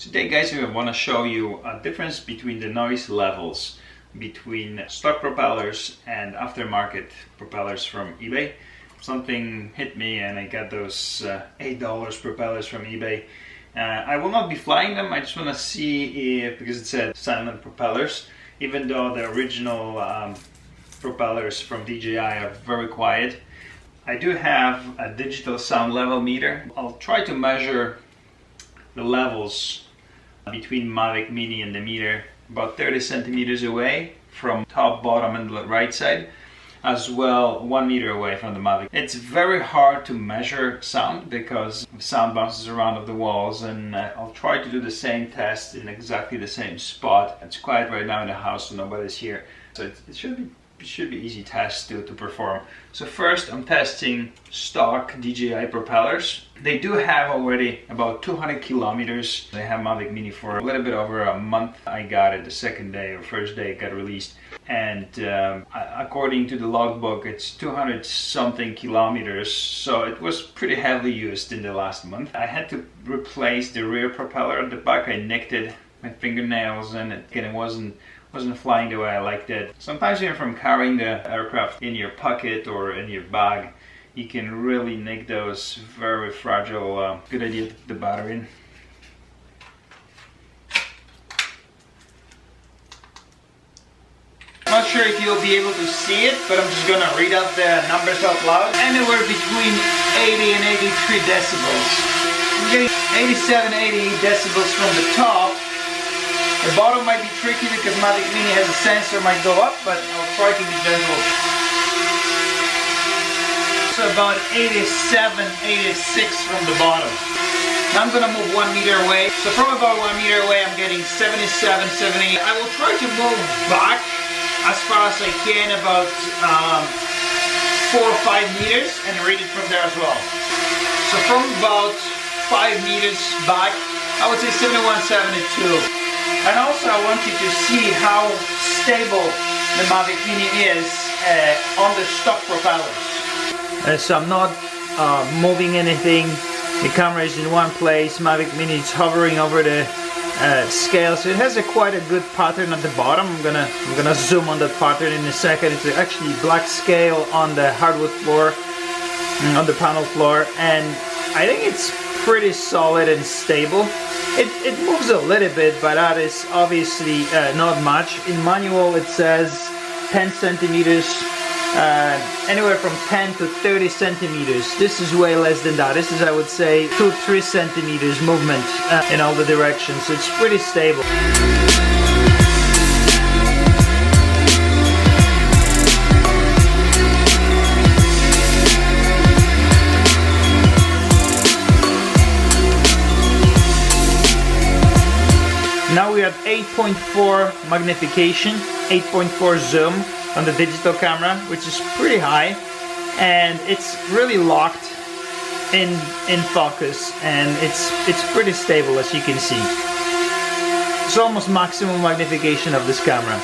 Today guys, I want to show you a difference between the noise levels between stock propellers and aftermarket propellers from eBay. Something hit me and I got those $8 propellers from eBay. I will not be flying them. I just want to see if, because it said silent propellers, even though the original propellers from DJI are very quiet. I do have a digital sound level meter. I'll try to measure the levels between Mavic Mini and the meter about 30 centimeters away from top, bottom and the right side, as well 1 meter away from the Mavic. It's very hard to measure sound because sound bounces around of the walls, and I'll try to do the same test in exactly the same spot. It's quiet right now in the house, so nobody's here, so it should be easy test to perform. So first I'm testing stock DJI propellers. They do have already about 200 kilometers. They have Mavic Mini for a little bit over a month. I got it the second day or first day it got released, and according to the logbook it's 200 something kilometers, so it was pretty heavily used in the last month. I had to replace the rear propeller at the back. I nicked it, my fingernails, and it wasn't flying the way I liked it. Sometimes even from carrying the aircraft in your pocket or in your bag, you can really nick those very fragile. Good idea to put the battery in. I'm not sure if you'll be able to see it, but I'm just gonna read out the numbers out loud. Anywhere between 80 and 83 decibels. I'm getting 87, 88 decibels from the top. The bottom might be tricky because Mavic Mini has a sensor, might go up, but I'll try to be gentle. So about 87, 86 from the bottom. Now I'm gonna move 1 meter away. So from about 1 meter away I'm getting 77, 78. I will try to move back as far as I can, about 4 or 5 meters, and read it from there as well. So from about 5 meters back, I would say 71, 72. And also I want you to see how stable the Mavic Mini is on the stock propellers. So I'm not moving anything. The camera is in one place. Mavic Mini is hovering over the scale, so it has quite a good pattern at the bottom. I'm gonna zoom on that pattern in a second. It's actually black scale on the hardwood floor, on the panel floor, and I think it's pretty solid and stable. It moves a little bit, but that is obviously not much. In manual it says 10 centimeters, anywhere from 10 to 30 centimeters. This is way less than that. This is, I would say, 2-3 centimeters movement in all the directions. It's pretty stable. Now we have 8.4 magnification, 8.4 zoom on the digital camera, which is pretty high, and it's really locked in focus, and it's pretty stable, as you can see. It's almost maximum magnification of this camera.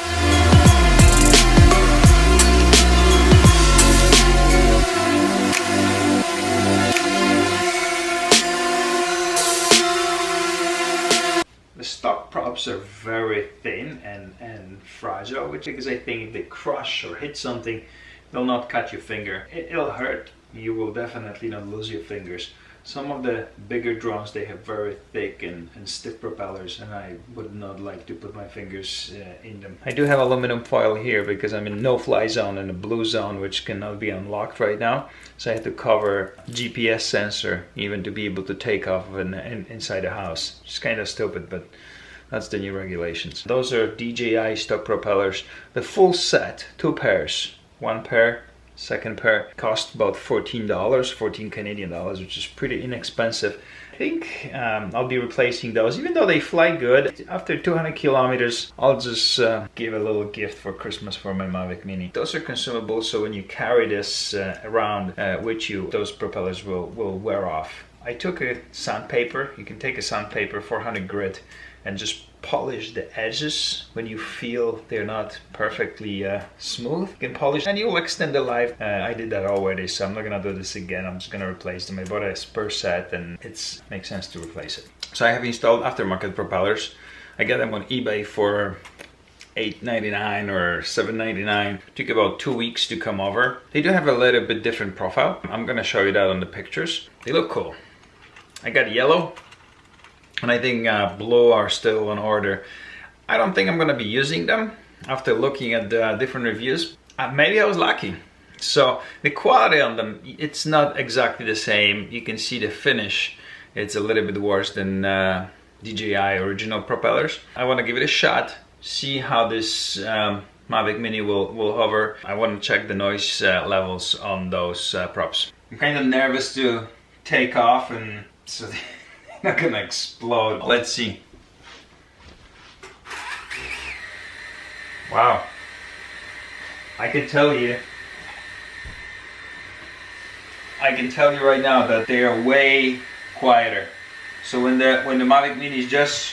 The stock props are very thin and fragile, which because I think if they crush or hit something, they'll not cut your finger. It'll hurt. You will definitely not lose your fingers. Some of the bigger drones, they have very thick and stiff propellers, and I would not like to put my fingers in them. I do have aluminum foil here because I'm in no-fly zone and a blue zone, which cannot be unlocked right now. So I had to cover GPS sensor even to be able to take off inside the house. It's kind of stupid, but that's the new regulations. Those are DJI stock propellers. The full set, 2 pairs. 1 pair, second pair, cost about $14, 14 Canadian dollars, which is pretty inexpensive. I think I'll be replacing those, even though they fly good. After 200 kilometers, I'll just give a little gift for Christmas for my Mavic Mini. Those are consumable, so when you carry this around with you, those propellers will wear off. I took a sandpaper. You can take a sandpaper, 400 grit, and just polish the edges when you feel they're not perfectly smooth. You can polish and you'll extend the life. I did that already, so I'm not gonna do this again. I'm just gonna replace them. I bought a spur set and it makes sense to replace it. So I have installed aftermarket propellers. I got them on eBay for $8.99 or $7.99. Took about 2 weeks to come over. They do have a little bit different profile. I'm gonna show you that on the pictures. They look cool. I got yellow, and I think blue are still on order. I don't think I'm gonna be using them after looking at the different reviews. Maybe I was lucky. So the quality on them, it's not exactly the same. You can see the finish. It's a little bit worse than DJI original propellers. I want to give it a shot, see how this Mavic Mini will hover. I want to check the noise levels on those props. I'm kind of nervous to take off, and so they're not gonna explode. Let's see. Wow. I can tell you right now that they are way quieter. So when the Mavic Mini is just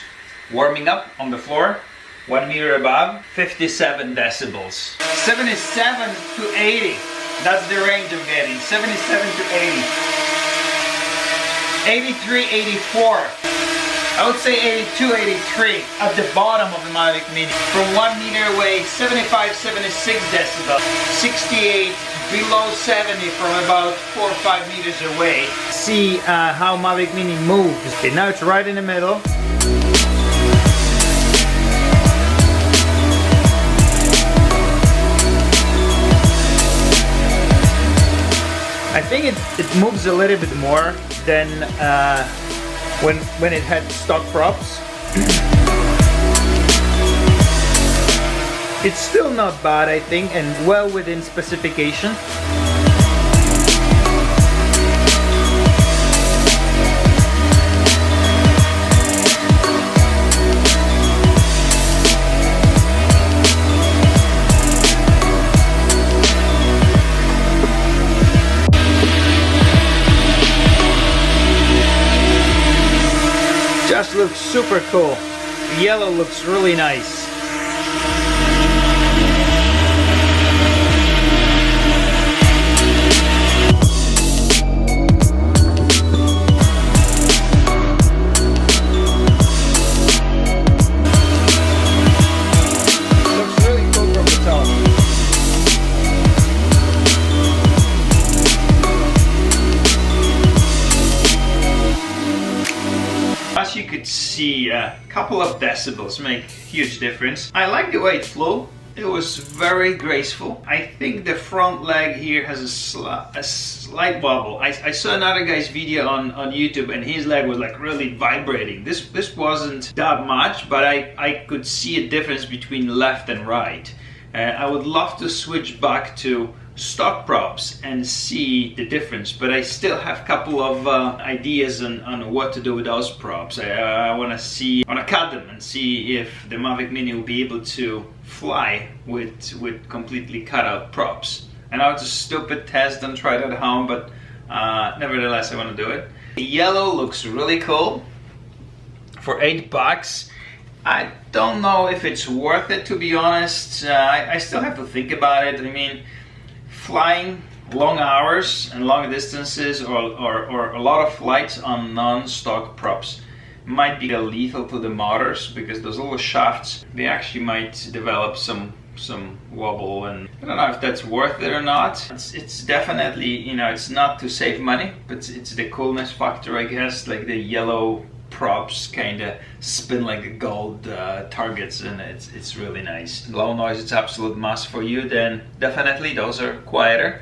warming up on the floor, 1 meter above, 57 decibels. 77 to 80, that's the range I'm getting, 77 to 80. 83, 84. I would say 82, 83 at the bottom of the Mavic Mini. From 1 meter away, 75, 76 decibels. 68 below 70 from about 4 or 5 meters away. See how Mavic Mini moves. Okay, now it's right in the middle. I think it moves a little bit more than when it had stock props. It's still not bad, I think, and well within specification. Just looks super cool. The yellow looks really nice. Looks really cool from the top. As you could see, a couple of decibels make huge difference. I like the way it flew. It was very graceful. I think the front leg here has a slight wobble. I saw another guy's video on YouTube, and his leg was like really vibrating. This wasn't that much, but I could see a difference between left and right. I would love to switch back to stock props and see the difference, but I still have a couple of ideas on what to do with those props. I want to cut them and see if the Mavic Mini will be able to fly with completely cut out props. I know it's a stupid test, don't try it at home, but nevertheless I want to do it. The yellow looks really cool. For $8, I don't know if it's worth it, to be honest. I still have to think about it. I mean, flying long hours and long distances, or a lot of flights on non-stock props might be lethal to the motors, because those little shafts, they actually might develop some wobble, and I don't know if that's worth it or not. It's definitely, you know, it's not to save money, but it's the coolness factor, I guess. Like the yellow props kind of spin like gold targets, and it's really nice. Low noise, it's absolute must for you, then definitely those are quieter.